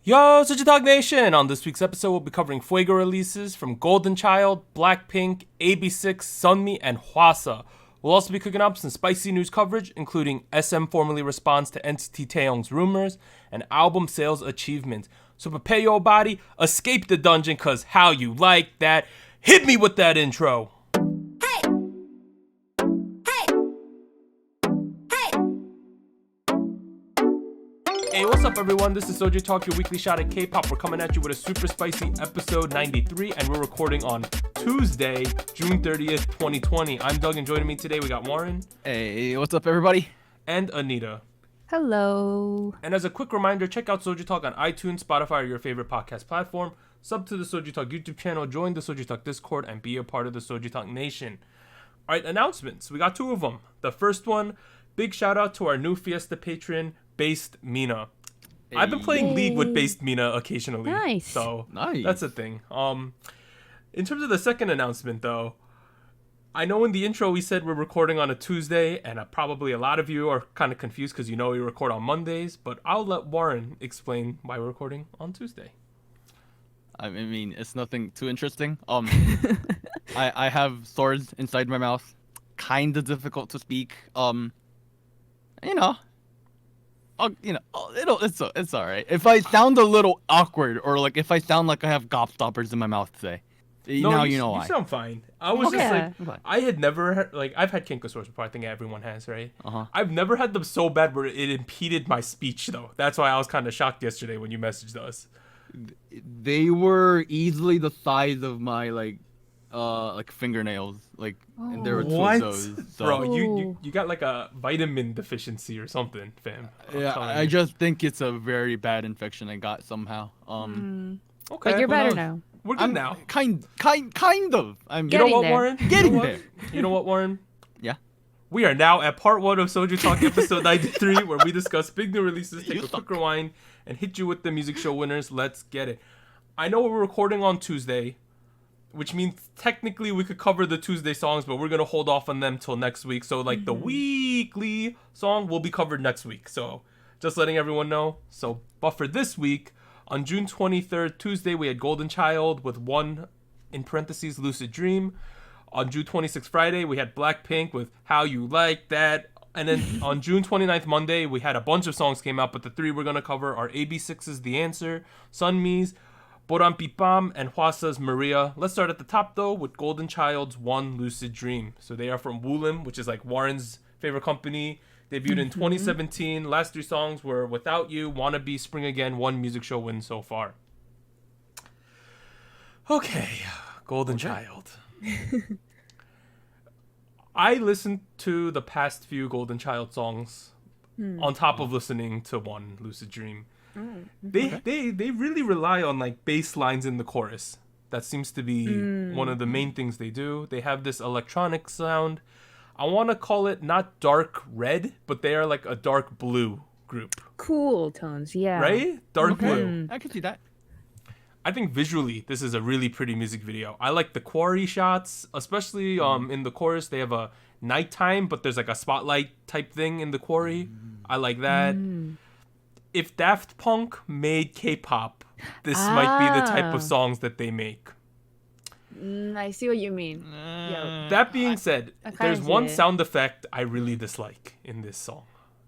Yo, SojuTalk Nation! On this week's episode, we'll be covering Fuego releases from Golden Child, BlackPink, AB6, Sunmi, and Hwasa. We'll also be cooking up some spicy news coverage, including SM formally responds to NCT Taeyong's rumors, and album sales achievements. So prepare your body, escape the dungeon, cause how you like that. Hit me with that intro! Hey, what's up everyone? This is SojuTalk, your weekly shot at K-pop. We're coming at you with a super spicy episode 93, and we're recording on Tuesday, June 30th, 2020. I'm Doug, and joining me today we got Warren. Hey, what's up everybody? And Anita. Hello. And as a quick reminder, check out SojuTalk on iTunes, Spotify, or your favorite podcast platform. Sub to the SojuTalk YouTube channel, join the SojuTalk Discord, and be a part of the SojuTalk Nation. Alright, announcements. We got two of them. The first one, big shout out to our new Fiesta patron, Based Mina. Hey. I've been playing League with Based Mina occasionally. Nice. So that's a thing. In terms of the second announcement though, I know in the intro we said we're recording on a Tuesday, and probably a lot of you are kind of confused because you know we record on Mondays, but I'll let Warren explain why we're recording on Tuesday. I mean, it's nothing too interesting. I have swords inside my mouth. Kind of difficult to speak. It's all right. If I sound a little awkward, or like if I sound like I have gobstoppers in my mouth today, now you know why. You sound fine. I was I had never I've had canker-sores before. I think everyone has, right? I've never had them so bad where it impeded my speech though. That's why I was kind of shocked yesterday when you messaged us. They were easily the size of my fingernails, and there were two of those. So. Bro, you got like a vitamin deficiency or something, fam. Yeah, I just think it's a very bad infection I got somehow. Okay, but you're better now. We're good now. Kind of. I'm you know what, Warren? Getting there. You know what, Warren? Yeah. We are now at part 1 of SojuTalk episode 93, where we discuss big new releases, take a quick rewind, and hit you with the music show winners. Let's get it. I know we're recording on Tuesday, which means technically we could cover the Tuesday songs, but we're going to hold off on them till next week. So the weekly song will be covered next week. So just letting everyone know. But for this week, on June 23rd, Tuesday, we had Golden Child with one, in parentheses, Lucid Dream. On June 26th, Friday, we had BlackPink with How You Like That. And then on June 29th, Monday, we had a bunch of songs came out, but the three we're going to cover are AB6's The Answer, Sunmi's Pporappippam, and Hwasa's Maria. Let's start at the top, though, with Golden Child's One Lucid Dream. So they are from Woollim, which is like Warren's favorite company. Debuted in 2017. Last three songs were Without You, Wannabe, Spring Again, one music show win so far. Okay, Golden Child. I listened to the past few Golden Child songs on top of listening to One Lucid Dream. They really rely on like bass lines in the chorus. That seems to be one of the main things they do. They have this electronic sound. I want to call it not dark red, but they are like a dark blue group. Cool tones, yeah. Right? Dark blue. I can see that. I think visually this is a really pretty music video. I like the quarry shots, especially in the chorus. They have a nighttime, but there's like a spotlight type thing in the quarry. I like that. If Daft Punk made K-pop, this might be the type of songs that they make. I see what you mean. That being said, there's one sound effect I really dislike in this song.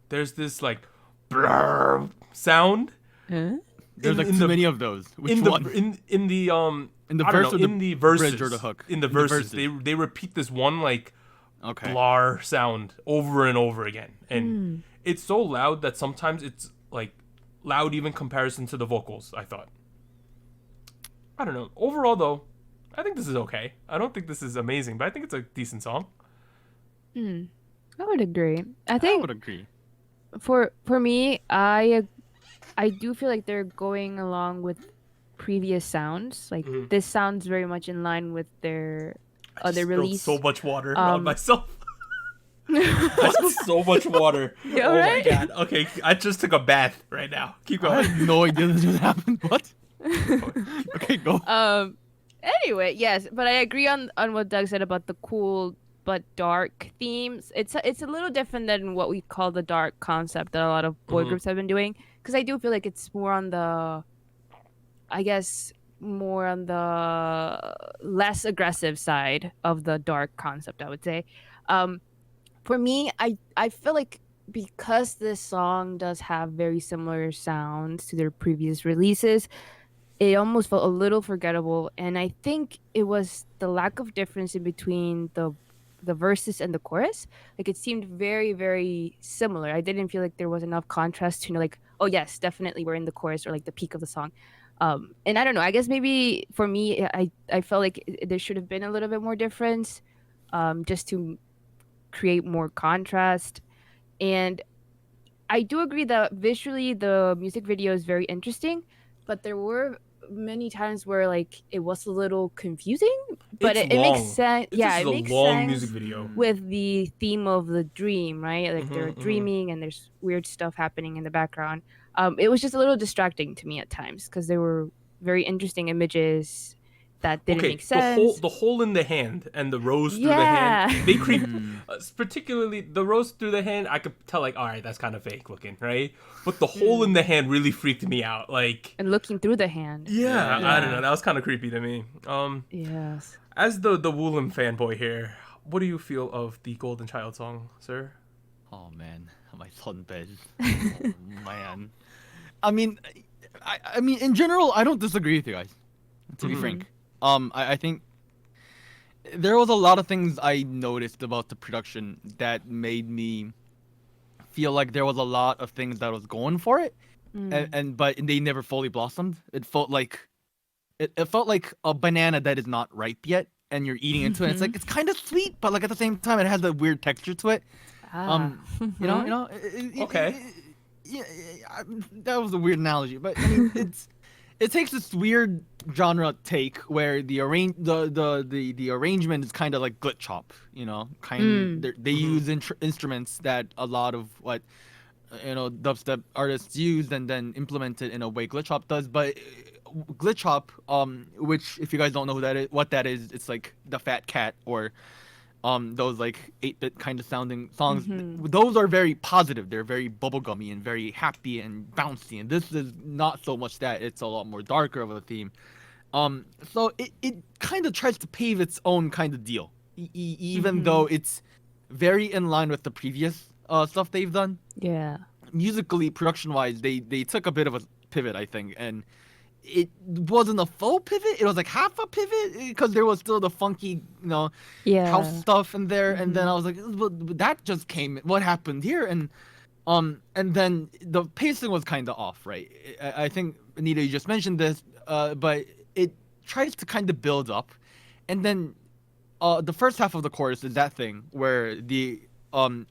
There's this like brrr sound. There's too many of those. Which one? In the verses bridge or the hook. In the verses. They repeat this one like blar sound over and over again, and it's so loud that sometimes it's like loud even comparison to the vocals. I thought. I don't know. Overall though, I think this is okay. I don't think this is amazing, but I think it's a decent song. I would agree. I would agree. For me, I do feel like they're going along with previous sounds. Like this sounds very much in line with their other release. So much water on myself. I spilled so much water. Yeah, my god. Okay, I just took a bath right now. Keep going. I had no idea this just happened. What? Okay, go. Anyway, yes, but I agree on what Doug said about the cool but dark themes. It's a little different than what we call the dark concept that a lot of boy groups have been doing. Because I do feel like it's more on the I guess, more on the less aggressive side of the dark concept, I would say. Um, for me, I feel like because this song does have very similar sounds to their previous releases, it almost felt a little forgettable. And I think it was the lack of difference in between the verses and the chorus. Like it seemed very, very similar. I didn't feel like there was enough contrast to know, like, oh yes, definitely we're in the chorus or like the peak of the song. And I don't know. I guess maybe for me, I felt like there should have been a little bit more difference, just to create more contrast. And I do agree that visually the music video is very interesting, but there were many times where like it was a little confusing, but It's it makes long. sense. It's Yeah, just it a makes long sense music video. with the theme of the dream, right? Like they're Mhm. dreaming and there's weird stuff happening in the background. It was just a little distracting to me at times because there were very interesting images that didn't Okay, make sense. the hole in the hand and the rose through the Yeah. hand, they creep. Mm. Particularly the rose through the hand, I could tell like, all right, that's kind of fake looking, right? But the hole in the hand really freaked me out. Like, And looking through the hand. yeah, I don't Yeah. know, that was kind of creepy to me. Yes. As the Woolim fanboy here, what do you feel of the Golden Child song, sir? Oh man, my sunbed. Oh man. I mean, I mean, in general, I don't disagree with you guys. To be frank, I think there was a lot of things I noticed about the production that made me feel like there was a lot of things that was going for it, and but they never fully blossomed. It felt like it felt like a banana that is not ripe yet, and you're eating into it. It's like it's kind of sweet, but like at the same time, it has a weird texture to it. You know. Okay. Yeah, that was a weird analogy, but I mean, it takes this weird genre take where the arrangement is kind of like glitch chop, you know, they use instruments that a lot of what dubstep artists use and then implement it in a way glitch chop does, but glitch chop, which if you guys don't know what that is, it's like the Fat Cat or those like 8-bit kind of sounding songs. Those are very positive. They're very bubblegummy and very happy and bouncy. And this is not so much that. It's a lot more darker of a theme. So it kind of tries to pave its own kind of deal, even though it's very in line with the previous stuff they've done. Yeah. Musically, production-wise, they took a bit of a pivot, I think, and it wasn't a full pivot. It was like half a pivot because there was still the funky, house stuff in there. And then I was like, well, that just came. What happened here? And then the pacing was kind of off, right? I think Anita, you just mentioned this, but it tries to kind of build up, and then the first half of the chorus is that thing where the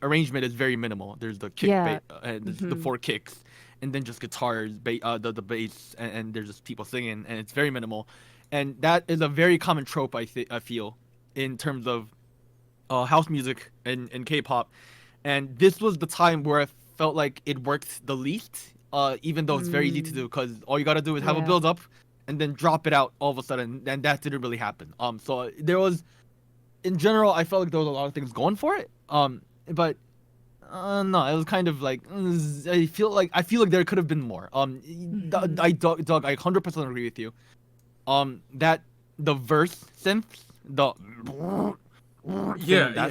arrangement is very minimal. There's the kick, the 4 kicks, and then just guitars, the bass, and there's just people singing, and it's very minimal. And that is a very common trope, I feel, in terms of house music and K-pop. And this was the time where I felt like it worked the least, even though it's very easy to do, because all you gotta do is have a build-up, and then drop it out all of a sudden, and that didn't really happen. So there was, in general, I felt like there was a lot of things going for it. But no, it was kind of like I feel like there could have been more. Doug, I 100% agree with you. That the verse synth, that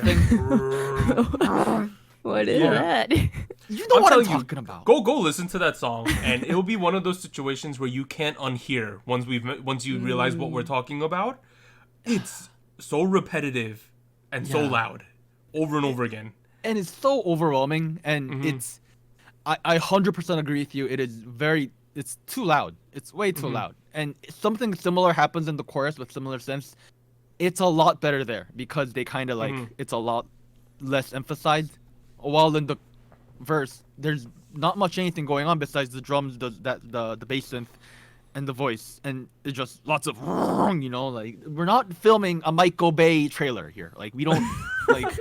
thing. What is that? You know what I'm talking about. Go listen to that song, and it'll be one of those situations where you can't unhear once you realize what we're talking about. It's so repetitive and so loud, over and over again. And it's so overwhelming, and it's I 100% agree with you. It's too loud. It's way too loud. And something similar happens in the chorus with similar synths. It's a lot better there because they kind of like it's a lot less emphasized. While in the verse, there's not much anything going on besides the drums, the bass synth, and the voice, and it's just lots of like we're not filming a Michael Bay trailer here. Like we don't like.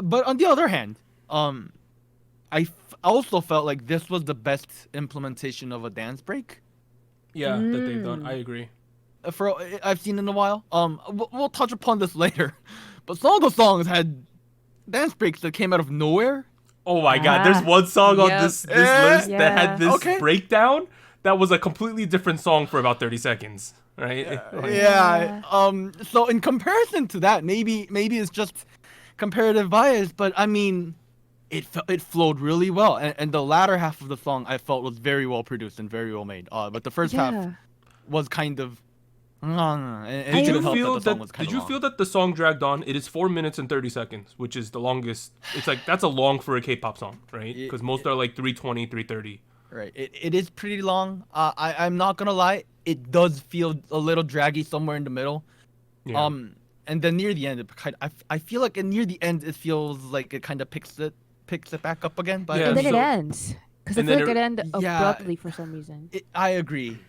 But on the other hand, I also felt like this was the best implementation of a dance break. Yeah, that they've done. I agree. I've seen in a while. We'll touch upon this later, but some of the songs had dance breaks that came out of nowhere. Oh my god, there's one song on this list that had this breakdown that was a completely different song for about 30 seconds, right? So in comparison to that, maybe it's just comparative bias, but I mean, it flowed really well, and the latter half of the song I felt was very well produced and very well made. But the first half was kind of. Did you feel that the song dragged on? It is 4 minutes and 30 seconds, which is the longest. It's like that's a long for a K-pop song, right? Because most are like 3:20, 3:30. Right. It is pretty long. I'm not gonna lie. It does feel a little draggy somewhere in the middle. Yeah. And then near the end, I feel like near the end it feels like it kind of picks it back up again. But and then it ends because I feel like it ended abruptly for some reason. I agree.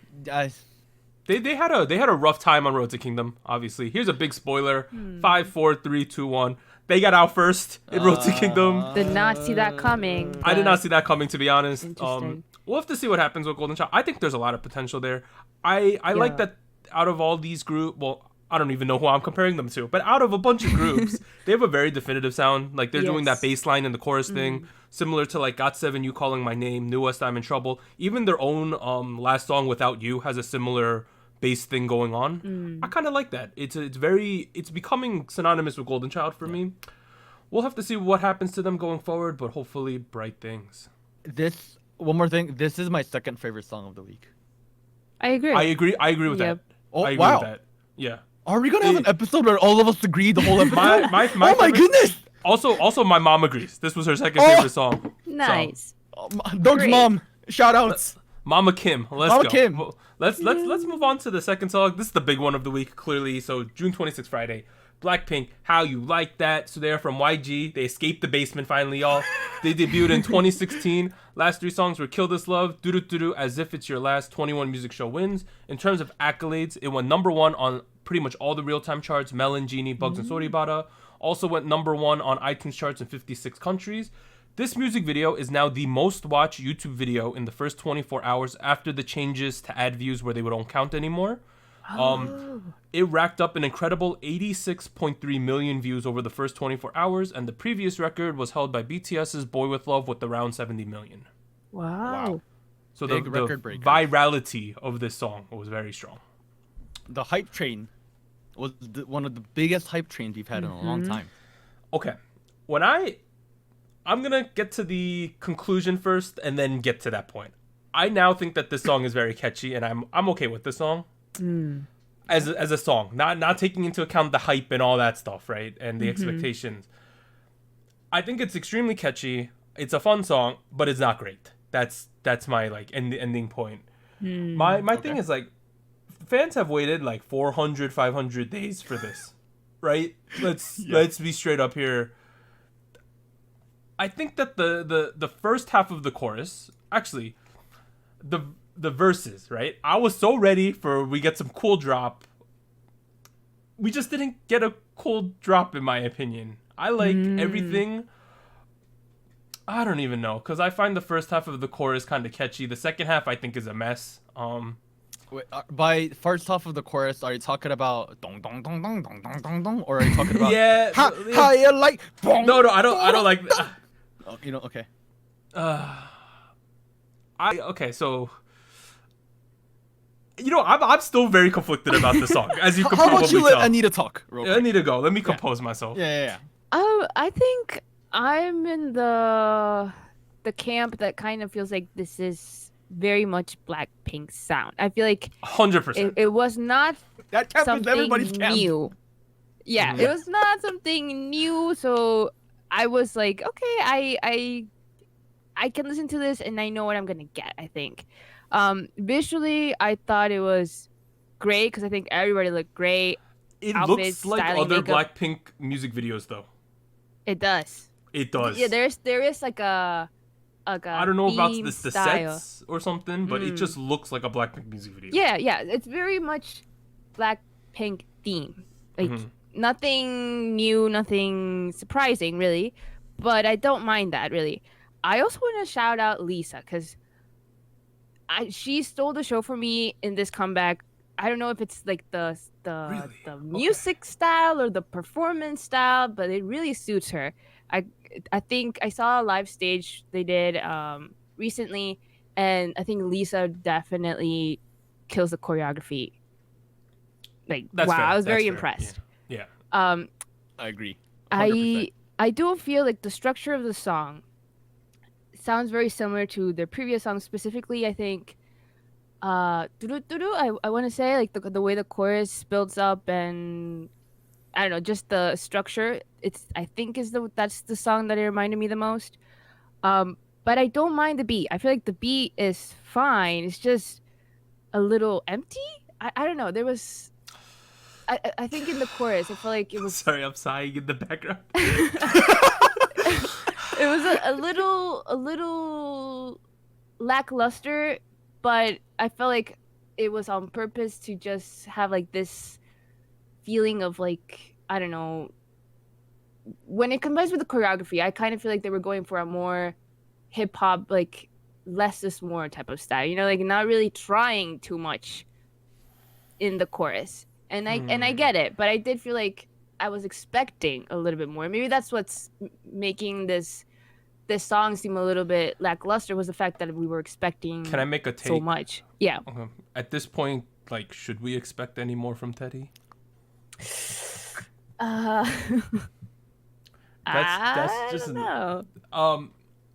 They had a rough time on Road to Kingdom. Obviously, here's a big spoiler: 5, 4, 3, 2, 1. They got out first in Road to Kingdom. Did not see that coming. I did not see that coming, to be honest. Interesting. We'll have to see what happens with Golden Child. I think there's a lot of potential there. I like that out of all these groups. Well, I don't even know who I'm comparing them to, but out of a bunch of groups, they have a very definitive sound. Like they're doing that bass line and the chorus thing, similar to like GOT7, You Calling My Name, New West, I'm in Trouble. Even their own last song, Without You, has a similar bass thing going on. I kind of like that. It's becoming synonymous with Golden Child for me. We'll have to see what happens to them going forward, but hopefully bright things. One more thing. This is my second favorite song of the week. I agree with that. Oh, I agree with that. Yeah. Are we gonna have an episode where all of us agree the whole episode? my goodness! Also, my mom agrees. This was her second favorite song. Nice. So. Doug's mom. Shout outs. Mama Kim. Let's go. Kim. Let's move on to the second song. This is the big one of the week, clearly. So June 26th, Friday. BlackPink, How You Like That. So they're from YG. They escaped the basement finally, y'all. They debuted in 2016. Last 3 songs were Kill This Love, Doo Doo Doo Doo, As If It's Your Last, 21 Music Show Wins. In terms of accolades, it went number 1 on pretty much all the real-time charts, Melon, Genie, Bugs, and Soribara. Also went number 1 on iTunes charts in 56 countries. This music video is now the most watched YouTube video in the first 24 hours after the changes to ad views where they don't count anymore. It racked up an incredible 86.3 million views over the first 24 hours, and the previous record was held by BTS's Boy With Love with around 70 million. Wow. So the virality of this song was very strong. The hype train was one of the biggest hype trains we've had in a long time. Okay. I'm going to get to the conclusion first and then get to that point. I now think that this song is very catchy, and I'm okay with this song. As a song, not taking into account the hype and all that stuff, right? And the expectations. I think it's extremely catchy. It's a fun song, but it's not great. That's my like ending point. My thing is like fans have waited like 400, 500 days for this, right? Let's be straight up here. I think that the first half of the chorus, actually, the verses, right? I was so ready for we get some cool drop. We just didn't get a cool drop, in my opinion. I like everything. I don't even know, because I find the first half of the chorus kind of catchy. The second half, I think, is a mess. Wait, by first half of the chorus, are you talking about dong dong dong dong dong dong dong dong, or are you talking about how you like? No, I don't like. Okay. So. I'm still very conflicted about the song, as you can probably tell. How about you let Anita talk? Anita go. Let me compose myself. Yeah. I think I'm in the camp that kind of feels like this is very much BlackPink's sound. I feel like 100%. It was not that camp something is everybody's camp. New. Yeah, it was not something new. So I was like, okay, I can listen to this and I know what I'm gonna get. I think. Visually, I thought it was great because I think everybody looked great. It looks like other BlackPink music videos, though. It does. Yeah, there is like a I don't know about the sets or something, but it just looks like a BlackPink music video. Yeah, it's very much BlackPink theme. Like nothing new, nothing surprising, really. But I don't mind that, really. I also want to shout out Lisa because she stole the show for me in this comeback. I don't know if it's like the music style or the performance style, but it really suits her. I think I saw a live stage they did recently, and I think Lisa definitely kills the choreography. Like, That's wow, fair. I was That's very fair. impressed. Yeah. I agree. 100%. I do feel like the structure of the song sounds very similar to their previous songs. Specifically, I think Duru, I want to say, like, the way the chorus builds up, and I don't know, just the structure. I think that's the song that it reminded me the most. But I don't mind the beat. I feel like the beat is fine. It's just a little empty. I don't know. There was I think in the chorus, I feel like it was. Sorry, I'm sighing in the background. It was a little lackluster, but I felt like it was on purpose to just have like this feeling of, like, I don't know. When it combines with the choreography, I kind of feel like they were going for a more hip hop, like, less is more type of style. You know, like, not really trying too much in the chorus. And I get it, but I did feel like I was expecting a little bit more. Maybe that's what's making this song seem a little bit lackluster, was the fact that we were expecting. Can I make a take? So much? Yeah. At this point, like, should we expect any more from Teddy? That's just I don't know.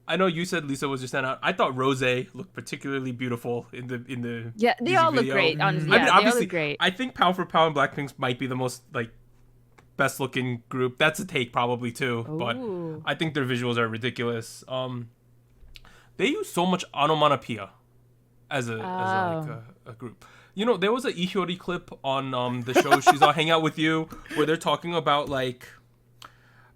I know you said Lisa was your standout. I thought Rose looked particularly beautiful in the Yeah, they all look great. Honestly, I mean, yeah, obviously, they all look great. I think Power for Power and BlackPink might be the most, like, best looking group. That's a take probably too, but Ooh. I think their visuals are ridiculous. They use so much onomatopoeia as a group. You know, there was a Ihyori clip on the show She's All Hang Out With You, where they're talking about, like,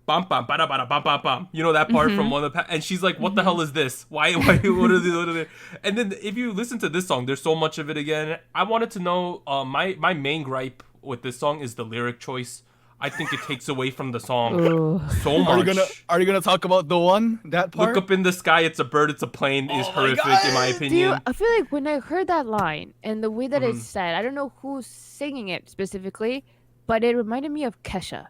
bam bam bada bada bam bam bam. You know that part from one of the and she's like, what the hell is this? Why what are they? And then if you listen to this song, there's so much of it again. I wanted to know, my main gripe with this song is the lyric choice. I think it takes away from the song so much. Are you gonna talk about that part? Look up in the sky, it's a bird, it's a plane is horrific in my opinion. Dude, I feel like when I heard that line and the way that it's said, I don't know who's singing it specifically, but it reminded me of Kesha.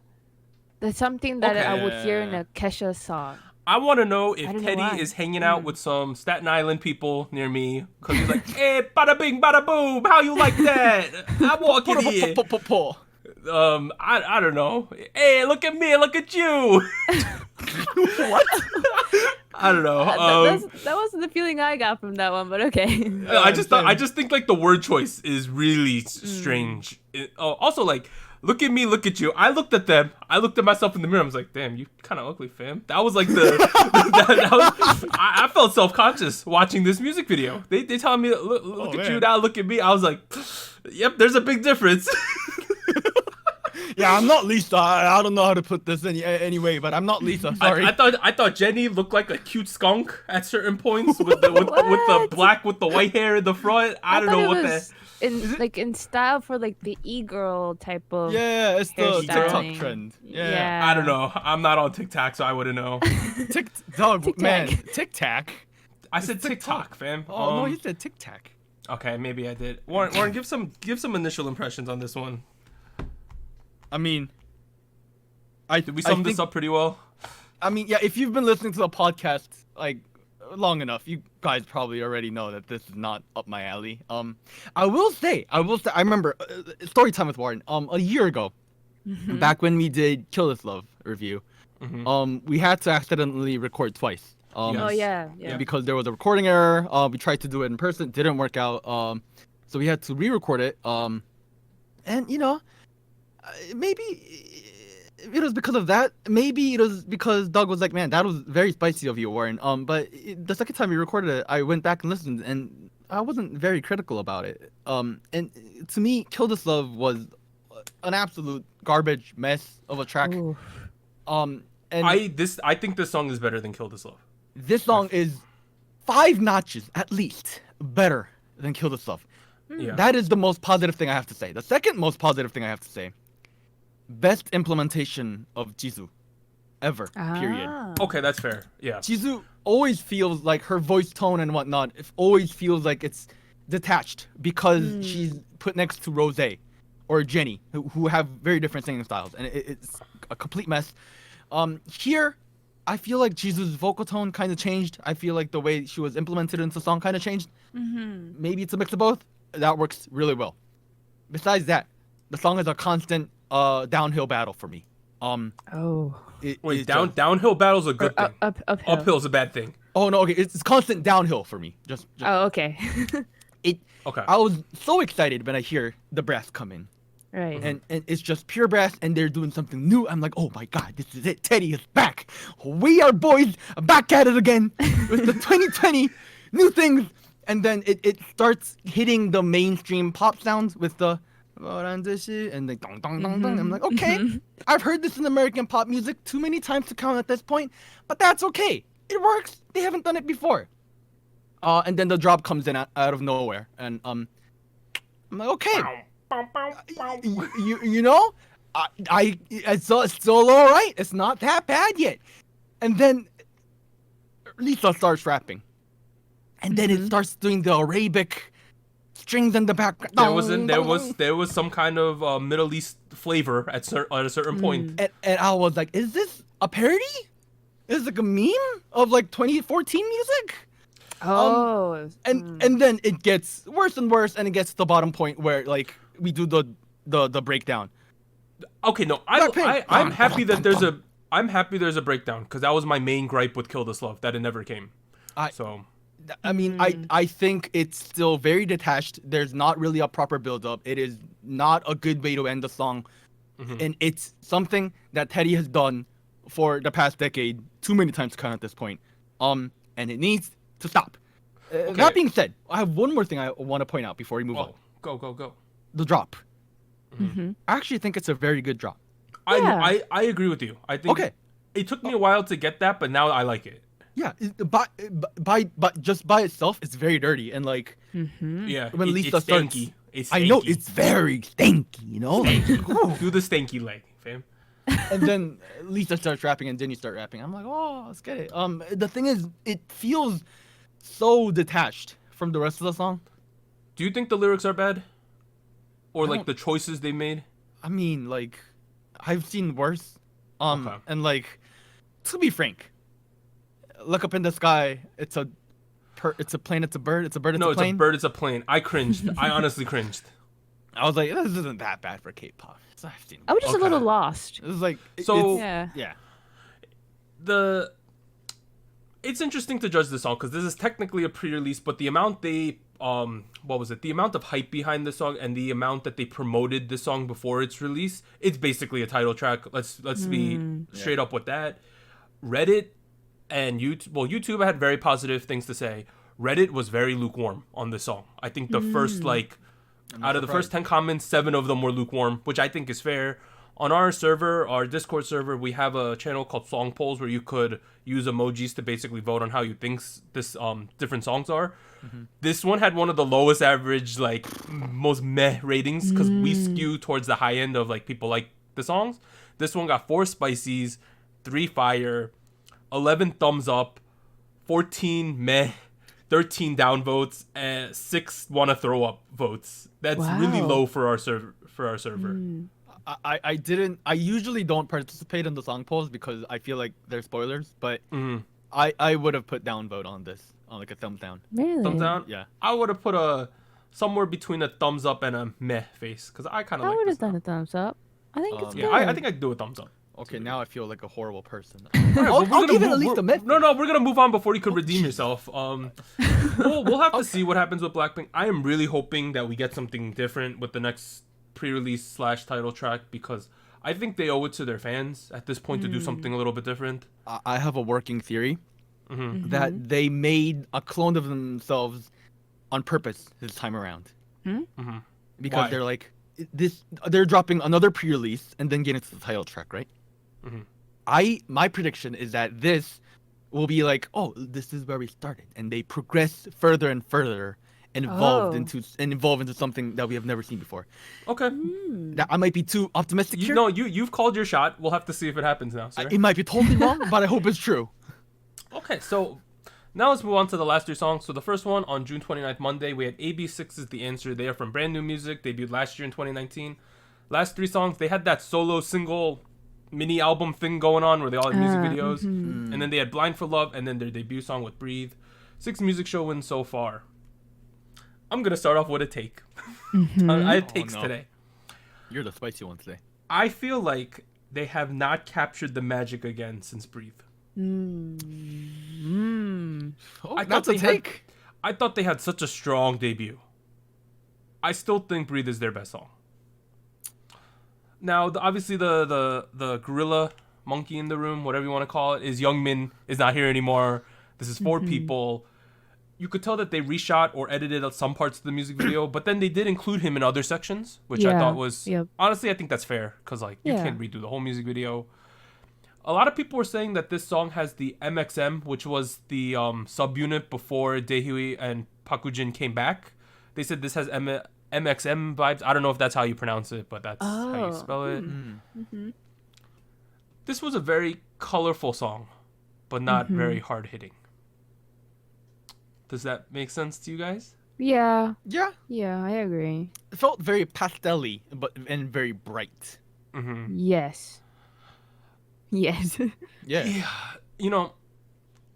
That's something that I would hear in a Kesha song. I want to know if know Teddy why. is hanging out with some Staten Island people near me, because he's like, hey, bada bing, bada boom, how you like that? I'm walking here. I don't know. Hey, look at me, look at you. What? I don't know. That wasn't the feeling I got from that one, but okay. I just think, like, the word choice is really strange. Also, like, look at me, look at you. I looked at them. I looked at myself in the mirror. I was like, damn, you kind of ugly, fam. That was like I felt self-conscious watching this music video. They telling me, look at you now, look at me. I was like, yep, there's a big difference. Yeah, I'm not Lisa. I don't know how to put this anyway, but I'm not Lisa. Sorry. I thought Jenny looked like a cute skunk at certain points with the black with the white hair in the front. I don't know what that. In style for, like, the e-girl type of. Yeah, it's the TikTok hairstyling. trend. Yeah. I don't know. I'm not on TikTok, so I wouldn't know. Man, TikTok. I said TikTok, fam. Oh no, you said TikTok. Okay, maybe I did. Warren, give some initial impressions on this one. I mean, did we sum this up pretty well? I mean, yeah, if you've been listening to the podcast, like, long enough, you guys probably already know that this is not up my alley. I will say, I remember story time with Warren. A year ago, back when we did Kill This Love review, we had to accidentally record twice. Yes. Oh yeah. Because there was a recording error. We tried to do it in person, didn't work out. So we had to re-record it. And you know, maybe it was because of that. Maybe it was because Doug was like, man, that was very spicy of you, Warren. But the second time we recorded it, I went back and listened, and I wasn't very critical about it. And to me, Kill This Love was an absolute garbage mess of a track. Ooh. And I think this song is better than Kill This Love. this song is 5 notches at least better than Kill This Love. Yeah. That is the most positive thing I have to say. The second most positive thing I have to say, best implementation of Jisoo ever, period. Okay, that's fair. Yeah. Jisoo always feels like her voice tone and whatnot, it always feels like it's detached because she's put next to Rose or Jenny, who have very different singing styles, and it's a complete mess. Here, I feel like Jisoo's vocal tone kind of changed. I feel like the way she was implemented into the song kind of changed. Maybe it's a mix of both. That works really well. Besides that, the song is a constant downhill battle for me. Downhill battle's a good thing. Uphill. Uphill's a bad thing. Oh no, okay, it's constant downhill for me. Just Oh, okay. Okay. I was so excited when I hear the brass come in. Right. And it's just pure brass, and they're doing something new. I'm like, oh my god, this is it. Teddy is back. We are boys back at it again with the 2020 new things. And then it starts hitting the mainstream pop sounds with the and the dong dong dong dong. I'm like, okay, I've heard this in American pop music too many times to count at this point, but that's okay. It works. They haven't done it before. And then the drop comes in out of nowhere, and I'm like, okay. You know, it's still all right. It's not that bad yet. And then Lisa starts rapping, and then it starts doing the Arabic strings in the background. There was some kind of Middle East flavor at a certain point. And I was like, is this a parody? Is it like a meme of like 2014 music? And then it gets worse and worse, and it gets to the bottom point where like we do the breakdown. Okay, no, I'm happy that there's a breakdown, because that was my main gripe with Kill This Love, that it never came. I think it's still very detached. There's not really a proper build up. It is not a good way to end the song, and it's something that Teddy has done for the past decade too many times to count at this point. And it needs to stop. Okay. That being said, I have one more thing I want to point out before we move on. Go. The drop. I actually think it's a very good drop. I agree with you. I think it took me a while to get that, but now I like it. Yeah, but just by itself, it's very dirty, and like yeah, when Lisa it's starts, stanky. It's I know it's very stanky, you know. Do the stanky leg, fam. And then Lisa starts rapping, and then you start rapping. I'm like, oh, let's get it. The thing is, it feels so detached from the rest of the song. Do you think the lyrics are bad, or like the choices they made? I mean, like, I've seen worse. And like, to be frank, look up in the sky. It's a plane. It's a bird. It's a bird. It's a plane. No, it's a bird. It's a plane. I cringed. I honestly cringed. I was like, this isn't that bad for K-pop. I was just a little lost. It was like, yeah. It's interesting to judge this song, because this is technically a pre-release, but the amount they the amount of hype behind this song and the amount that they promoted this song before its release, it's basically a title track. Let's be straight up with that. Reddit and YouTube had very positive things to say. Reddit was very lukewarm on this song. I think the first out of the first 10 comments, 7 of them were lukewarm, which I think is fair. On our server, our Discord server, we have a channel called Song Polls where you could use emojis to basically vote on how you think this different songs are. This one had one of the lowest average, like, most meh ratings, because we skew towards the high end of like people like the songs. This one got 4 spices, 3 fire, 11 thumbs up, 14 meh, 13 downvotes, and 6 wanna throw up votes. That's really low for our server. I usually don't participate in the song polls because I feel like they're spoilers, but I would have put downvote on this, on like a thumbs down. Really? Thumbs down? Yeah. I would have put somewhere between a thumbs up and a meh face, because I kind of like I would have this done a thumbs up. I think it's good. I think I'd do a thumbs up. Okay, now I feel like a horrible person. I'll give it at least a meh. No, we're gonna move on before you could redeem yourself. We'll have to see what happens with BlackPink. I am really hoping that we get something different with the next pre-release / title track, because I think they owe it to their fans at this point to do something a little bit different. I have a working theory that they made a clone of themselves on purpose this time around. Because Why? they're like, they're dropping another pre-release and then getting to the title track, right? My prediction is that this will be like, oh, this is where we started, and they progress further and further and evolve into something that we have never seen before. Okay. That I might be too optimistic here. No, you've called your shot. We'll have to see if it happens now, sir. It might be totally wrong, but I hope it's true. Okay, so now let's move on to the last 3 songs. So the first one on June 29th, Monday, we had AB6's The Answer. They are from Brand New Music, debuted last year in 2019. Last 3 songs, they had that solo single mini album thing going on where they all had music videos. Mm-hmm. And then they had Blind for Love and then their debut song with Breathe. 6 music show wins so far. I'm going to start off with a take. I have takes today. You're the spicy one today. I feel like they have not captured the magic again since Breathe. Oh, that's a take. I thought they had such a strong debut. I still think Breathe is their best song. Now, obviously, the gorilla monkey in the room, whatever you want to call it, is Youngmin is not here anymore. This is 4 people. You could tell that they reshot or edited some parts of the music video, but then they did include him in other sections, which I thought was... Honestly, I think that's fair, because you can't redo the whole music video. A lot of people were saying that this song has the MXM, which was the subunit before Daehyun and Park Woo-jin came back. They said this has MXM vibes. I don't know if that's how you pronounce it, but that's how you spell it. This was a very colorful song, but not very hard-hitting. Does that make sense to you guys? Yeah. Yeah. Yeah, I agree. It felt very pastel-y, and very bright. Yes. Yes. Yeah. You know,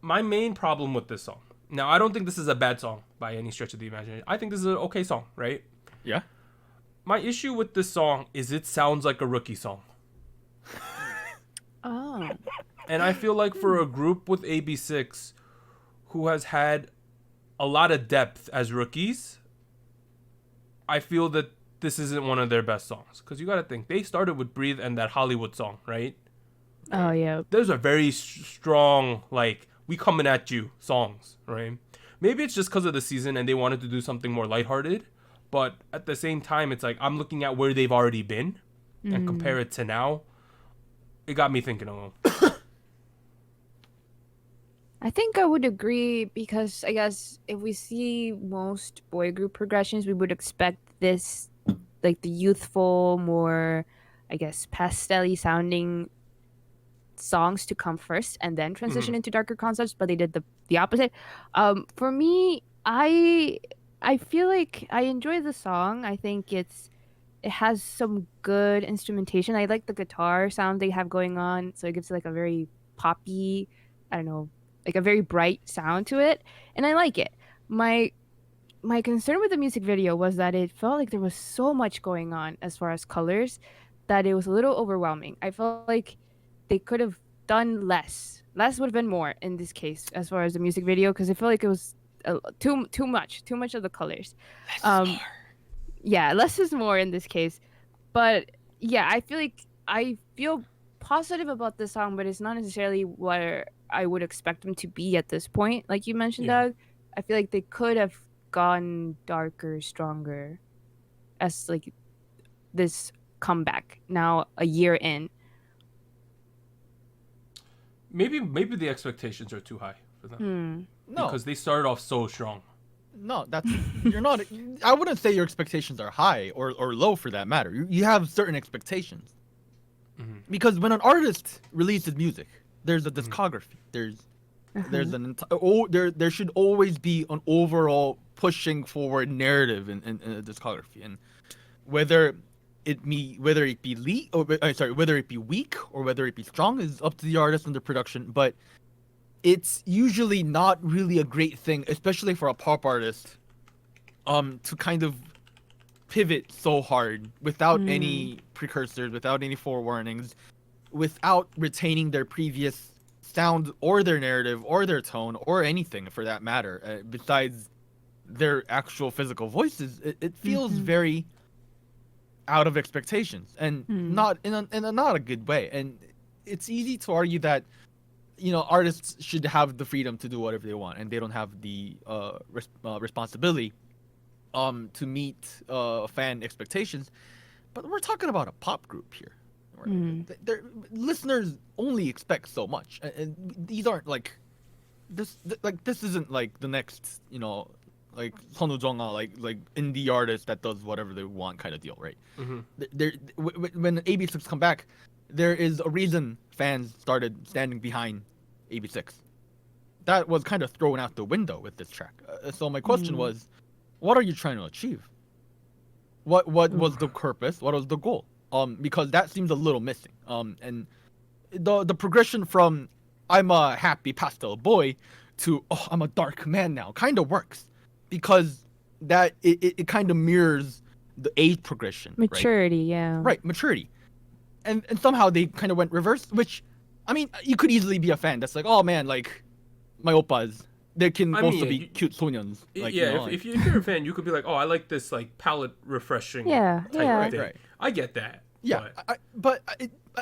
my main problem with this song. Now, I don't think this is a bad song by any stretch of the imagination. I think this is an okay song, right? Yeah. My issue with this song is it sounds like a Rookie song. Oh. And I feel like for a group with AB6 who has had a lot of depth as rookies, I feel that this isn't one of their best songs. Because you got to think, they started with Breathe and that Hollywood song, right? Oh, yeah. Those are very strong, we coming at you songs, right? Maybe it's just because of the season and they wanted to do something more lighthearted. But at the same time, it's I'm looking at where they've already been and compare it to now. It got me thinking a little. I think I would agree because I guess if we see most boy group progressions, we would expect this, the youthful, more, I guess, pastel-y sounding songs to come first and then transition into darker concepts, but they did the opposite. For me, I feel like I enjoy the song. I think it has some good instrumentation. I like the guitar sound they have going on, so it gives a very poppy, I don't know, a very bright sound to it, and I like it. My concern with the music video was that it felt like there was so much going on as far as colors that it was a little overwhelming. I felt like they could have done less. Less would have been more in this case as far as the music video, because I felt like it was too much of the colors. Less is more. Yeah, less is more in this case. But yeah, I feel positive about this song, but it's not necessarily where I would expect them to be at this point. Like you mentioned, Doug, I feel like they could have gone darker, stronger as this comeback now a year in. Maybe the expectations are too high for them. No, because they started off so strong. No, you're not. I wouldn't say your expectations are high or low for that matter. You have certain expectations. Because when an artist releases music, there's a discography. There's an there should always be an overall pushing forward narrative in a discography, and whether it be weak or whether it be strong is up to the artist and the production. But it's usually not really a great thing, especially for a pop artist, to kind of pivot so hard without any precursors, without any forewarnings, without retaining their previous sound or their narrative or their tone or anything for that matter, besides their actual physical voices. It feels very out of expectations and not in a not a good way. And it's easy to argue that artists should have the freedom to do whatever they want, and they don't have the responsibility to meet fan expectations. But we're talking about a pop group here. Their listeners only expect so much, and these aren't this isn't like the next like Sonu Jong-ah, like indie artist that does whatever they want kind of deal, right? When AB6 come back, there is a reason fans started standing behind AB6. That was kind of thrown out the window with this track. So my question was, what are you trying to achieve? What was the purpose? What was the goal? Because that seems a little missing. And the progression from I'm a happy pastel boy to I'm a dark man now kind of works because that it kind of mirrors the age progression. Maturity, right? yeah. Right, maturity. And somehow they kind of went reverse, which, I mean, you could easily be a fan that's like, oh man, like, my oppas, they can also be cute soonyans. Like, if you're a fan, you could be like, oh, I like this, like, palette refreshing type of thing. Right. I get that. Yeah, but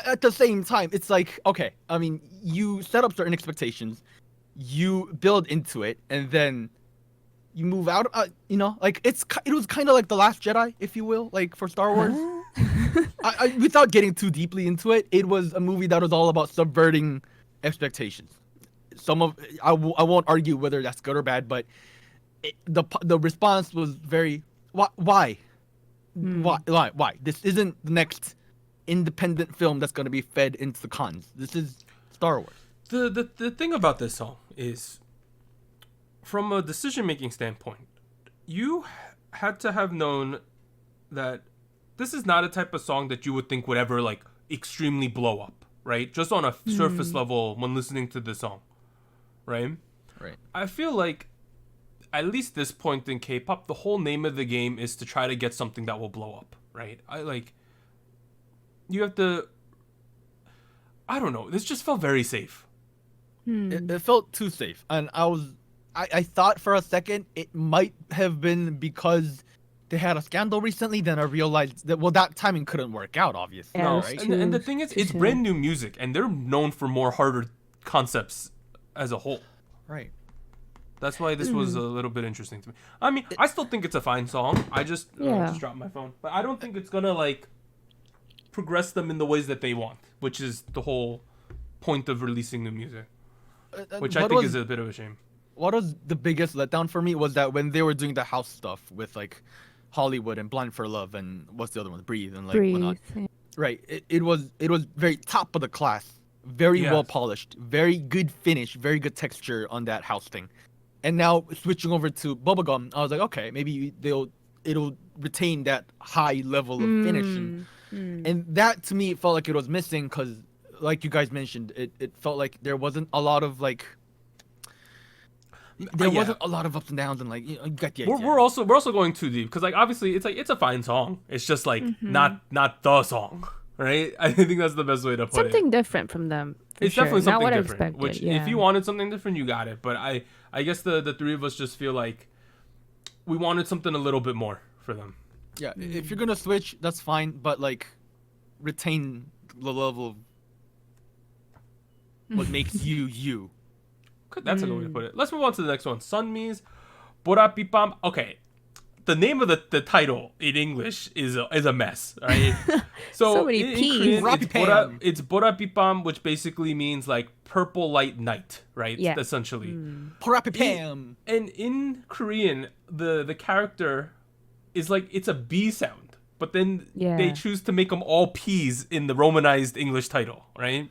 at the same time, it's like, okay, I mean, you set up certain expectations, you build into it, and then you move out, like, it was kind of like The Last Jedi, if you will, like, for Star Wars. Without getting too deeply into it, it was a movie that was all about subverting expectations. I won't argue whether that's good or bad, but the response was very, why? Why? This isn't the next independent film that's going to be fed into the cons. This is Star Wars. The thing about this song is, from a decision-making standpoint, you had to have known that this is not a type of song that you would think would ever, like, extremely blow up, right? Just on a surface level when listening to the song, right? Right. I feel like, at least this point in K-pop, the whole name of the game is to try to get something that will blow up, right? You have to, I don't know, this just felt very safe. It felt too safe, and I thought for a second it might have been because they had a scandal recently, then I realized that, well, that timing couldn't work out, obviously. No, right? and the thing is, it's brand new music, and they're known for more harder concepts as a whole. Right. That's why this was a little bit interesting to me. I mean, I still think it's a fine song. I just dropped my phone. But I don't think it's gonna, like, progress them in the ways that they want, which is the whole point of releasing new music. Which I think is a bit of a shame. What was the biggest letdown for me was that when they were doing the house stuff with, like, Hollywood and Blind for Love and what's the other one? Breathe and, like, whatnot. Right. It was very top of the class. Very well polished. Very good finish. Very good texture on that house thing. And now switching over to Bubblegum, I was like, okay, maybe it'll retain that high level of finish. And that, to me, felt like it was missing because, like you guys mentioned, it felt like there wasn't a lot of, like, wasn't a lot of ups and downs, and, like, you got the idea. We're also going too deep because, like, obviously it's a fine song. It's just, like, not the song, right? I think that's the best way to put it. Something different from them. It's definitely something not what different. I expected, Which, if you wanted something different, you got it. But I guess the three of us just feel like we wanted something a little bit more for them. Yeah, if you're gonna switch, that's fine, but, like, retain the level of what makes you. That's a good way to put it. Let's move on to the next one. Sunmi's Pporappippam. Okay, the name of the title in English is a mess, right? So many P's. It's Pporappippam, which basically means, like, purple light night, right? Yeah. Essentially. Pporappippam. And in Korean, the character is, like, it's a B sound, but then they choose to make them all P's in the Romanized English title, right?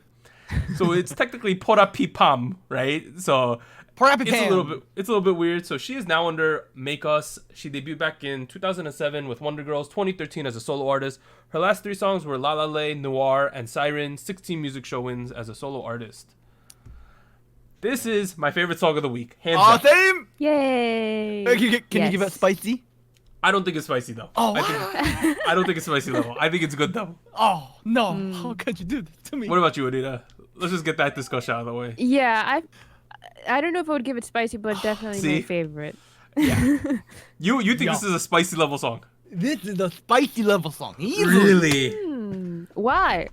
So it's technically Pporappippam, right? So it's a little bit weird. So she is now under Make Us. She debuted back in 2007 with Wonder Girls, 2013 as a solo artist. Her last 3 songs were La La Lay, Noir, and Siren. 16 music show wins as a solo artist. This is my favorite song of the week, hands down. Same. Yay! Can you give it spicy? I don't think it's spicy though. I don't think it's spicy level. I think it's good though. Oh no! How could you do this to me? What about you, Anita? Let's just get that discussion out of the way. Yeah, I don't know if I would give it spicy, but definitely my favorite. Yeah. You think this is a spicy level song? This is a spicy level song. Easily. Really? Why?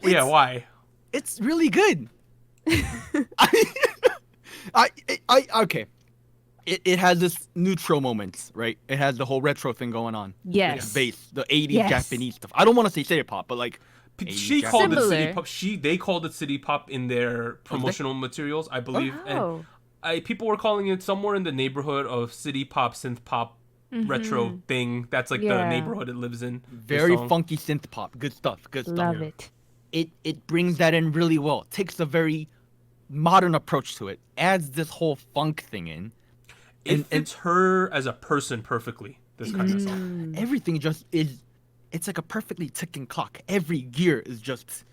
Why? It's really good. Okay. It has this neutral moments, right? It has the whole retro thing going on. Yes. The bass, the 80s Japanese stuff. I don't want to say city pop, but, like, she called it city pop. They called it city pop in their promotional materials, I believe. Oh. And people were calling it somewhere in the neighborhood of city pop, synth pop, retro thing. That's, like, the neighborhood it lives in. Very funky synth pop. Good stuff. Love it. It brings that in really well. Takes a very modern approach to it. Adds this whole funk thing in. It fits her as a person perfectly, this kind of song. Everything just is, it's like a perfectly ticking clock. Every gear is just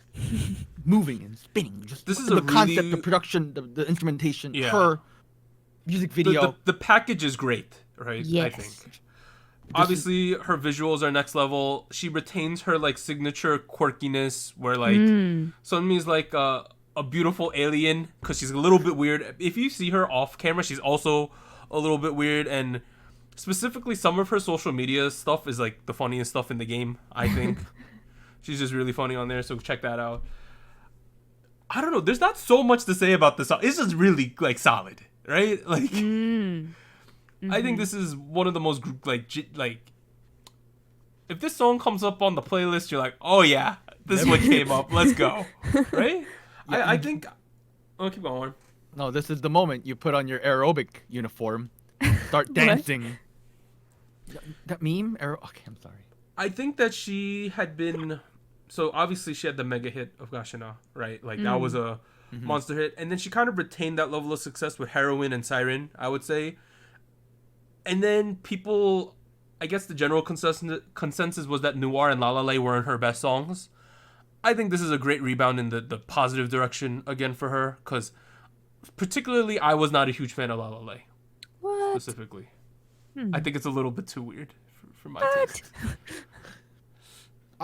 moving and spinning. Just this is the a concept, really... the production, the instrumentation, Yeah. her music video. The package is great, right? Yes. I think. Obviously, her visuals are next level. She retains her like signature quirkiness, where like Sunmi's like a beautiful alien because she's a little bit weird. If you see her off camera, she's also a little bit weird, and specifically some of her social media stuff is like the funniest stuff in the game. I think she's just really funny on there, so check that out. I don't know. There's not so much to say about this song. It's just really like solid, right? Like. I think this is one of the most like if this song comes up on the playlist, you're like, oh yeah, this one came up. Let's go, right? Yeah, I think. Oh, keep going. No, this is the moment you put on your aerobic uniform, start dancing. That meme? Okay, I'm sorry. I think that she had been. So obviously she had the mega hit of Gashina, right? Like that was a monster hit, and then she kind of retained that level of success with Heroine and Siren, I would say. And then people, I guess the general consensus was that Noir and La La Lay weren't her best songs. I think this is a great rebound in the positive direction again for her, because particularly I was not a huge fan of La La Lay. What? Specifically. I think it's a little bit too weird for my taste.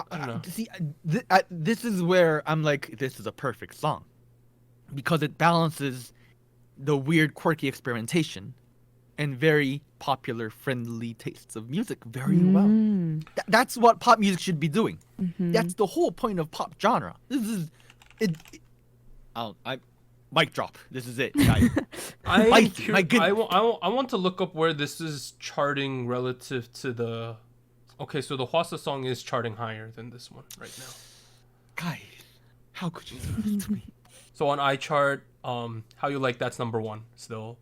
I don't know. See, this is where I'm like, this is a perfect song. Because it balances the weird, quirky experimentation and very popular, friendly tastes of music very well. That's what pop music should be doing. That's the whole point of pop genre. This is it. Mic drop. This is it, guys. I want to look up where this is charting relative to the. Okay, so the Hwasa song is charting higher than this one right now. Guys, how could you do this to me? So on iChart, How You Like That's number 1 still.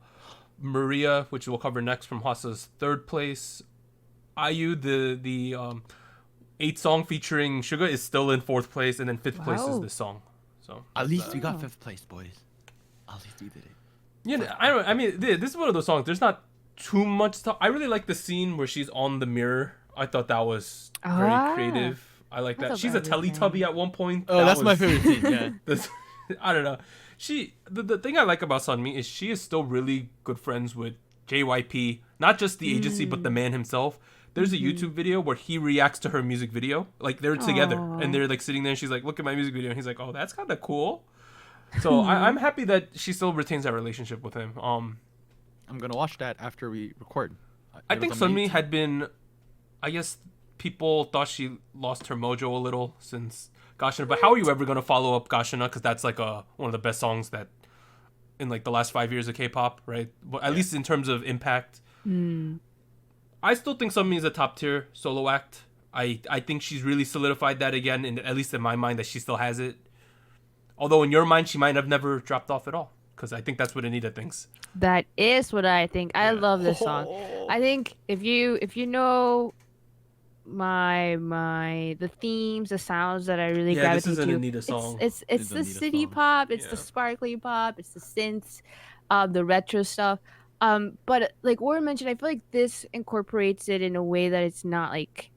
Maria, which we'll cover next, from Hwasa's 3rd place. IU, the 8th song featuring Suga, is still in 4th place, and then 5th place is this song. So at least we got 5th place, boys. At least we did it. Yeah, I mean, this is one of those songs. There's not too much stuff. I really like the scene where she's on the mirror. I thought that was very creative. I like that. She's a Teletubby at one point. Oh, that's my favorite scene. Yeah. I don't know. The thing I like about Sunmi is she is still really good friends with JYP, not just the agency but the man himself. There's a YouTube video where he reacts to her music video. Like they're together and they're like sitting there and she's like, look at my music video, and he's like, oh, that's kind of cool. So I'm happy that she still retains that relationship with him. I'm gonna watch that after we record. I think Sunmi had been, I guess people thought she lost her mojo a little since Gashina, but how are you ever going to follow up Gashina? Because that's like one of the best songs that in like the last 5 years of K-pop, right? Well, at least in terms of impact. I still think Sunmi is a top tier solo act. I think she's really solidified that again, at least in my mind, that she still has it. Although in your mind, she might have never dropped off at all, because I think that's what Anita thinks. That is what I think. I love this song. I think if you know the themes, the sounds that I really gravitate to. This is an Anita song. It's the city pop, it's the sparkly pop, it's the synths, the retro stuff. But like Warren mentioned, I feel like this incorporates it in a way that it's not like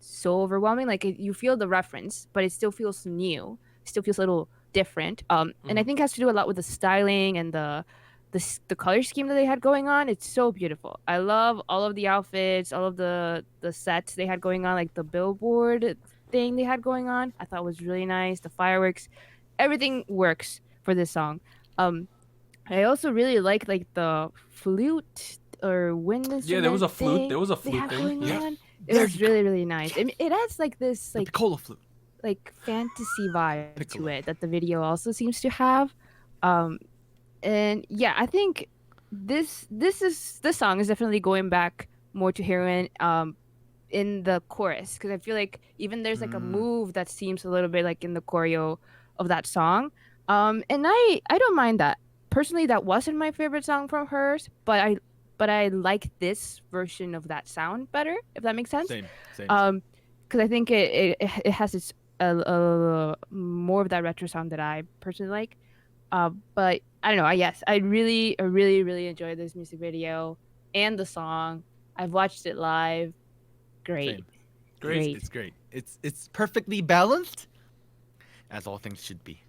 so overwhelming. Like you feel the reference, but it still feels new. It still feels a little different. And I think it has to do a lot with the styling and the color scheme that they had going on. It's so beautiful. I love all of the outfits, all of the sets they had going on, like the billboard thing they had going on. I thought was really nice. The fireworks, everything works for this song. I also really like the flute or wind instrument. Yeah, there was a flute. Thing There was a flute thing. Yeah. It was really, really nice. It adds like this like Piccolo flute, like fantasy vibe to it that the video also seems to have. And yeah, I think this song is definitely going back more to Heroine in the chorus, because I feel like even there's like a move that seems a little bit like in the choreo of that song. And I don't mind that. Personally, that wasn't my favorite song from hers, but I like this version of that sound better, if that makes sense. Same. Because I think it has its more of that retro sound that I personally like. But I don't know. I really enjoyed this music video and the song. I've watched it live. Great. Great. It's great. It's perfectly balanced. as all things should be.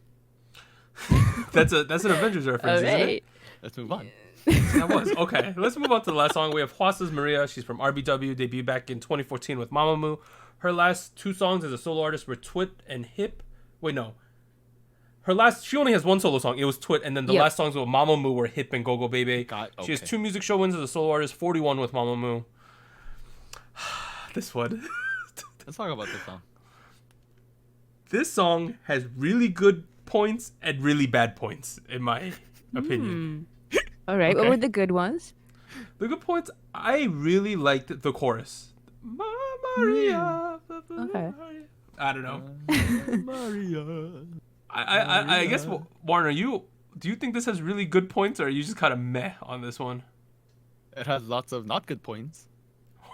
That's an Avengers reference, isn't it? Let's move on. That was okay. Let's move on to the last song. We have Hwasa's Maria. She's from RBW, debuted back in 2014 with Mamamoo. Her last 2 songs as a solo artist were Twit and Hip. Wait, no. She only has one solo song. It was Twit, and then the last songs with Mamamoo were Hip and Go Go Baby. She has 2 music show wins as a solo artist, 41 with Mamamoo. This one. Let's talk about this song. This song has really good points and really bad points, in my opinion. All right, what were the good ones? The good points, I really liked the chorus. Maria. Okay. I don't know. Maria. I guess, Warren, do you think this has really good points, or are you just kind of meh on this one? It has lots of not good points.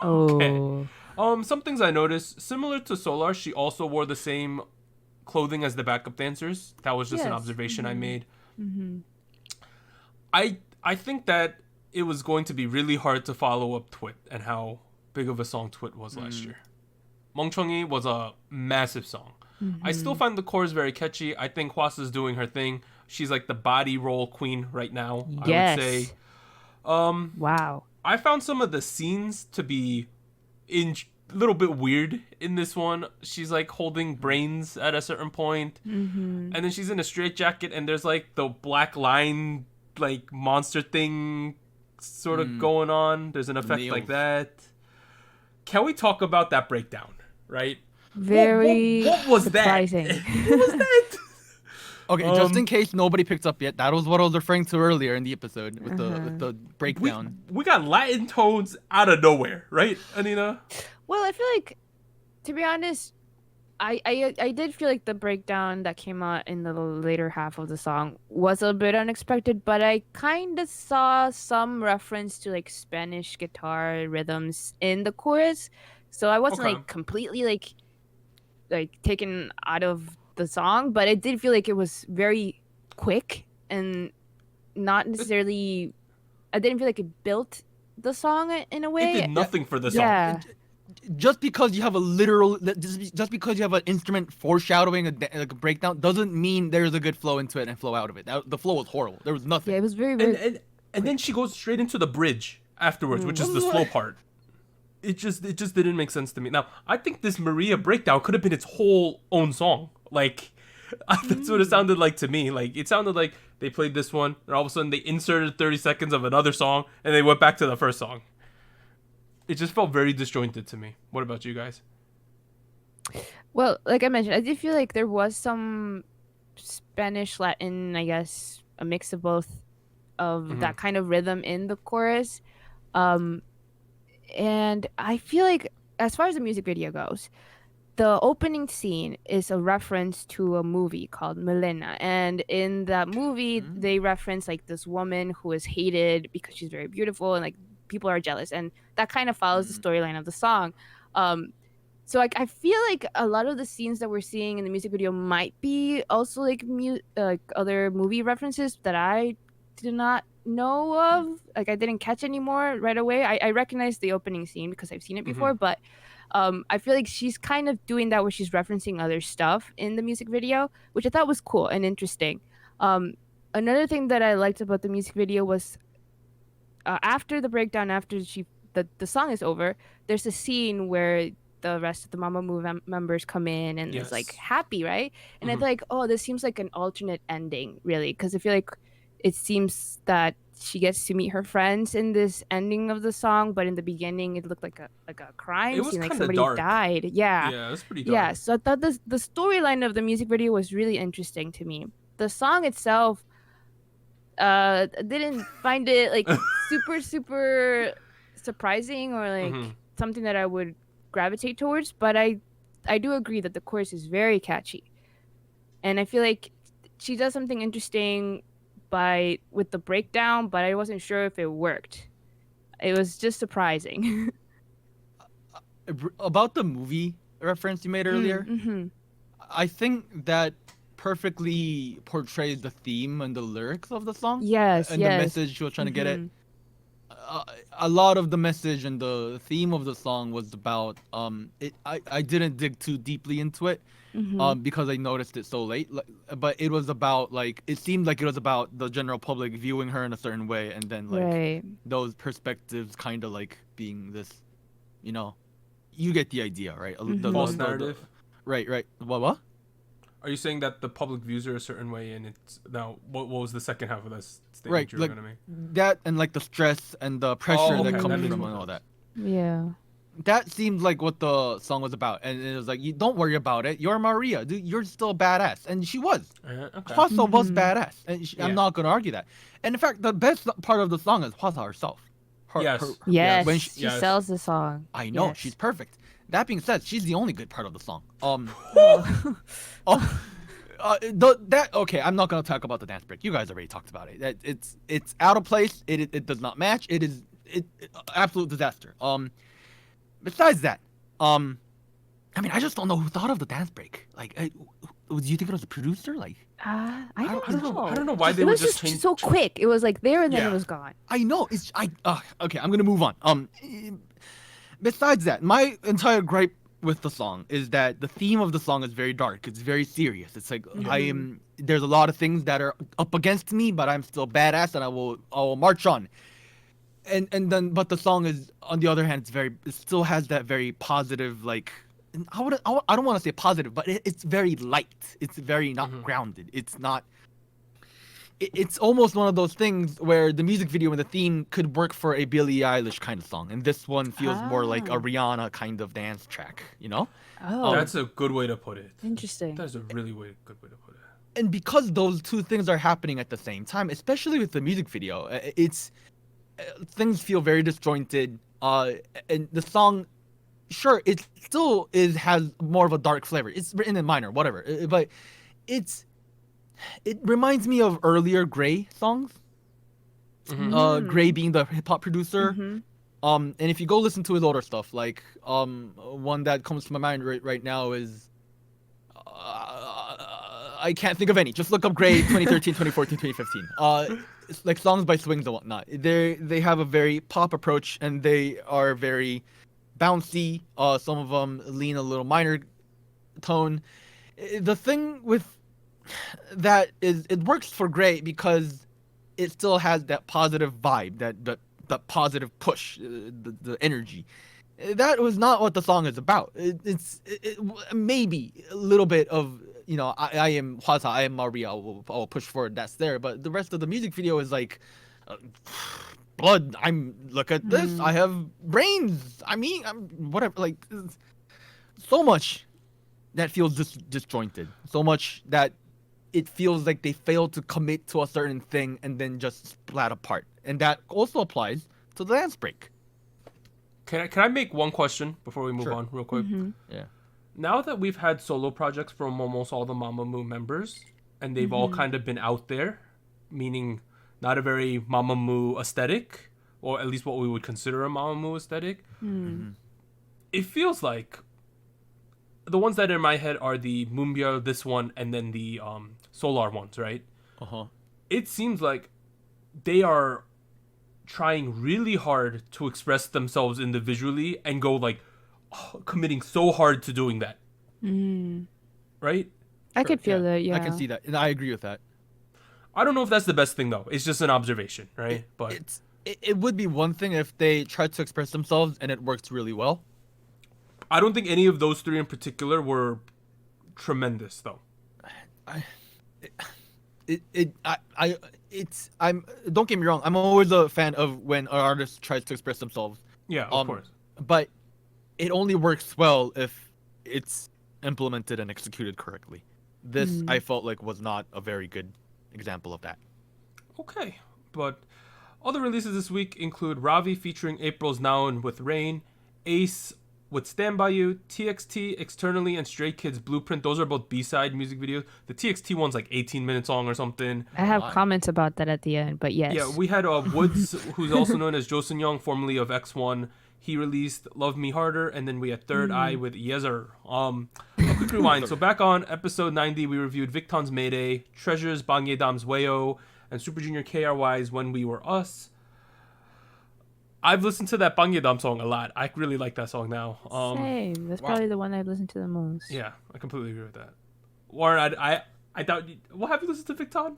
Okay. Some things I noticed, similar to Solar, she also wore the same clothing as the backup dancers. That was just an observation I made. I think that it was going to be really hard to follow up Twit and how big of a song Twit was last year. 멍청이 was a massive song. I still find the chorus very catchy. I think Hwasa's doing her thing. She's like the body roll queen right now, Yes. I would say. Wow. I found some of the scenes to be a little bit weird in this one. She's like holding brains at a certain point, and then she's in a straitjacket, and there's like the black line, like monster thing sort of going on. There's an effect like that. Can we talk about that breakdown, right? Very what was surprising. that? What was that? Okay, just in case nobody picked up yet, that was what I was referring to earlier in the episode with the breakdown. We got Latin tones out of nowhere, right, Anina? Well, I feel like, to be honest, I did feel like the breakdown that came out in the later half of the song was a bit unexpected, but I kind of saw some reference to like Spanish guitar rhythms in the chorus, so I wasn't like completely like taken out of the song, but it did feel like it was very quick and not necessarily. I didn't feel like it built the song in a way. It did nothing for the song. Yeah. Just because you have a literal, just because you have an instrument foreshadowing like a breakdown doesn't mean there's a good flow into it and flow out of it. The flow was horrible. There was nothing. Yeah, it was very and then she goes straight into the bridge afterwards, which is the slow part. It just didn't make sense to me. Now, I think this Maria breakdown could have been its whole own song. Like, that's what it sounded like to me. Like, it sounded like they played this one, and all of a sudden they inserted 30 seconds of another song, and they went back to the first song. It just felt very disjointed to me. What about you guys? Well, like I mentioned, I did feel like there was some Spanish, Latin, I guess, a mix of both of that kind of rhythm in the chorus. And I feel like, as far as the music video goes, the opening scene is a reference to a movie called Milena. And in that movie, they reference like this woman who is hated because she's very beautiful and like people are jealous. And that kind of follows the storyline of the song. So like I feel like a lot of the scenes that we're seeing in the music video might be also like other movie references that I did not know of. Like I didn't catch anymore right away. I recognized the opening scene because I've seen it before, but I feel like she's kind of doing that where she's referencing other stuff in the music video, which I thought was cool and interesting. Another thing that I liked about the music video was after the breakdown, after the song is over, there's a scene where the rest of the Mamamoo members come in and it's like happy, right? And I feel like, oh, this seems like an alternate ending, really, because I feel like it seems that she gets to meet her friends in this ending of the song, but in the beginning it looked like a crime scene, like somebody died. Yeah, it was pretty dark. Yeah, so I thought the storyline of the music video was really interesting to me. The song itself, didn't find it like super surprising or like something that I would gravitate towards, but I do agree that the chorus is very catchy, and I feel like she does something interesting with the breakdown, but I wasn't sure if it worked. It was just surprising. About the movie reference you made earlier, I think that perfectly portrays the theme and the lyrics of the song. Yes, and the message she was trying to get at. a lot of the message and the theme of the song was about I didn't dig too deeply into it because I noticed it so late, but it was about like it seemed like it was about the general public viewing her in a certain way, and then like those perspectives kind of like being this, you get the idea, right? The false narrative. Right. What? Are you saying that the public views her a certain way, and it's now what was the second half of this statement right, you were like gonna make? That and like the stress and the pressure that comes from and all that. Yeah. That seemed like what the song was about, and it was like, you don't worry about it. You're Maria, dude. You're still badass, and she was. Hwasa was badass, and I'm not gonna argue that. And in fact, the best part of the song is Hwasa herself. Yes. When she sells the song. I know she's perfect. That being said, she's the only good part of the song. Okay, I'm not gonna talk about the dance break. You guys already talked about it. It's out of place. It does not match. It is absolute disaster. Besides that, I mean, I just don't know who thought of the dance break. Like, do you think it was the producer? Like, I don't know. I don't know why they were just change. So quick. It was like there and then it was gone. I know. Okay, I'm gonna move on. Besides that, my entire gripe with the song is that the theme of the song is very dark. It's very serious. It's like there's a lot of things that are up against me, but I'm still badass and I will march on. And then but the song is, on the other hand, it still has that very positive, like, I don't want to say positive, but it's very light. It's very not grounded. It's not. It's almost one of those things where the music video and the theme could work for a Billie Eilish kind of song, and this one feels more like a Rihanna kind of dance track, Oh, that's a good way to put it. Interesting. That's a really good way to put it. And because those two things are happening at the same time, especially with the music video, things feel very disjointed. And the song, sure, it still has more of a dark flavor. It's written in minor, whatever, but it reminds me of earlier Gray songs. Gray being the hip hop producer. And if you go listen to his older stuff, like one that comes to my mind right now is I can't think of any. Just look up Gray 2013, 2014, 2015. It's like songs by Swings and whatnot. They have a very pop approach, and they are very bouncy. Some of them lean a little minor tone. The thing with that is it works for Gray because it still has that positive vibe, that positive push, the energy. That was not what the song is about. It's maybe a little bit of, I am Hwasa, I am Maria, I'll push forward, that's there. But the rest of the music video is like, blood, look at this, I have brains, I'm whatever, like, so much that feels disjointed. So much that it feels like they failed to commit to a certain thing and then just splat apart. And that also applies to the dance break. Can I make one question before we move on real quick? Yeah. Now that we've had solo projects from almost all the Mamamoo members, and they've all kind of been out there, meaning not a very Mamamoo aesthetic, or at least what we would consider a Mamamoo aesthetic, it feels like the ones that are in my head are the Moonbyul, this one, and then the Solar ones, right? It seems like they are trying really hard to express themselves individually and go like committing so hard to doing that. Right? I could feel that, yeah. I can see that, and I agree with that. I don't know if that's the best thing though. It's just an observation, right? But it would be one thing if they tried to express themselves and it worked really well. I don't think any of those three in particular were tremendous though. Don't get me wrong, I'm always a fan of when an artist tries to express themselves. Yeah, of course. But it only works well if it's implemented and executed correctly. This I felt like was not a very good example of that. Okay, but other releases this week include Ravi featuring April's Noun with Rain, Ace with Stand By You, TXT Externally, and Stray Kids Blueprint. Those are both B-side music videos. The TXT one's like 18 minutes long or something. I have comments about that at the end, but yes. Yeah, we had Woods, who's also known as Joseon Young, formerly of X1. He released Love Me Harder, and then we had Third Eye with Yezer. A quick rewind. So back on episode 90, we reviewed Victon's Mayday, Treasures, Bang Ye-dam's Wayo, and Super Junior KRY's When We Were Us. I've listened to that Bangyedam song a lot. I really like that song now. Same. That's probably the one I've listened to the most. Yeah, I completely agree with that. Warren, I doubt you. Well, have you listened to Victon?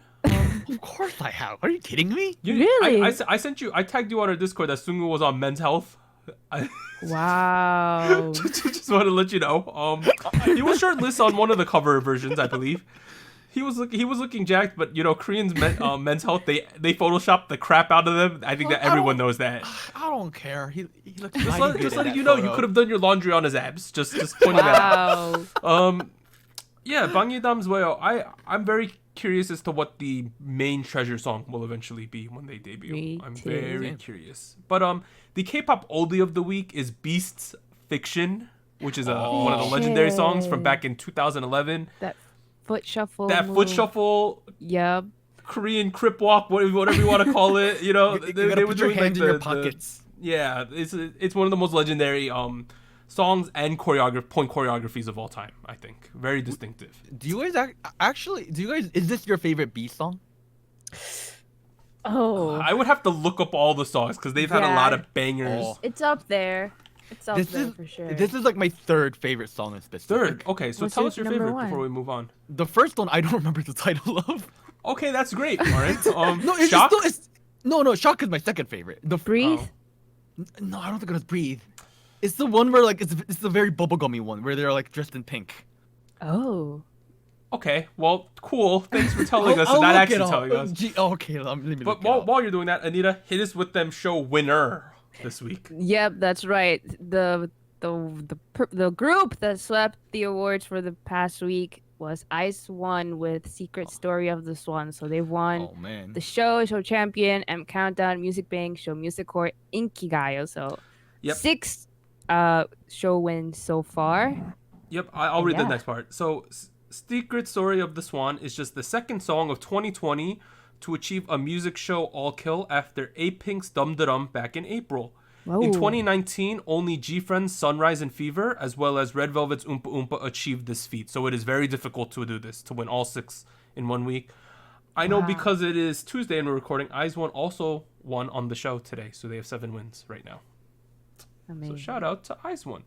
Of course I have. Are you kidding me? Really? I sent you. I tagged you on our Discord that Sungu was on Men's Health. Wow. just want to let you know. He was shirtless on one of the cover versions, I believe. He was looking jacked, but Koreans Men's Health they photoshopped the crap out of them. I think that everyone knows that. I don't care. He looks just letting you know, you could have done your laundry on his abs. Just pointing that out. Yeah, Bangyedam's Whale. I'm very curious as to what the main treasure song will eventually be when they debut. I'm very curious. But the K-pop oldie of the week is Beast's Fiction, which is one of the legendary songs from back in 2011. That foot shuffle. Foot shuffle. Yep. Korean crip walk, whatever you want to call it. You they were put your doing hands in your pockets. Yeah, it's one of the most legendary songs and point choreographies of all time. I think very distinctive. Do you guys is this your favorite Beast song? Oh, I would have to look up all the songs because they've had a lot of bangers. It's up there. It's up there for sure. This is like my third favorite song in specific. Third? Okay, so tell us your favorite before we move on. The first one I don't remember the title of. Okay, that's great. All right. No, it's Shock? No, Shock is my second favorite. Breathe? No, I don't think it was Breathe. It's the one where like it's the very bubblegummy one where they're like dressed in pink. Oh. Okay, well, cool. Thanks for telling us and not actually telling us. Okay, let me But while you're doing that, Anita, hit us with them show winner this week. Yep, that's right. The group that swept the awards for the past week was Ice One with Secret Story of the Swan. So they won the show champion, M Countdown, Music Bank, show Music Court, Inkigayo. So 6 show wins so far. Yep, I'll read the next part. So Secret Story of the Swan is just the second song of 2020 to achieve a music show all kill after A-Pink's Dum Dum back in April. Whoa. In 2019, only G-Friend's Sunrise and Fever, as well as Red Velvet's Oompa Oompa, achieved this feat. So it is very difficult to do this, to win all 6 in 1 week. I know because it is Tuesday and we're recording, IZ*ONE also won on the show today. So they have 7 wins right now. Amazing. So shout out to IZ*ONE.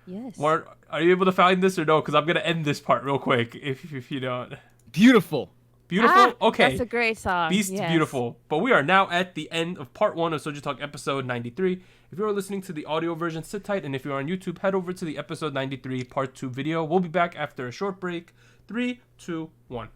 Yes. Mark, are you able to find this or no? Because I'm going to end this part real quick if you don't. Beautiful. Beautiful? Okay. That's a great song. Beast, beautiful. But we are now at the end of part 1 of SojuTalk episode 93. If you are listening to the audio version, sit tight. And if you're on YouTube, head over to the episode 93 part 2 video. We'll be back after a short break. 3, 2, 1.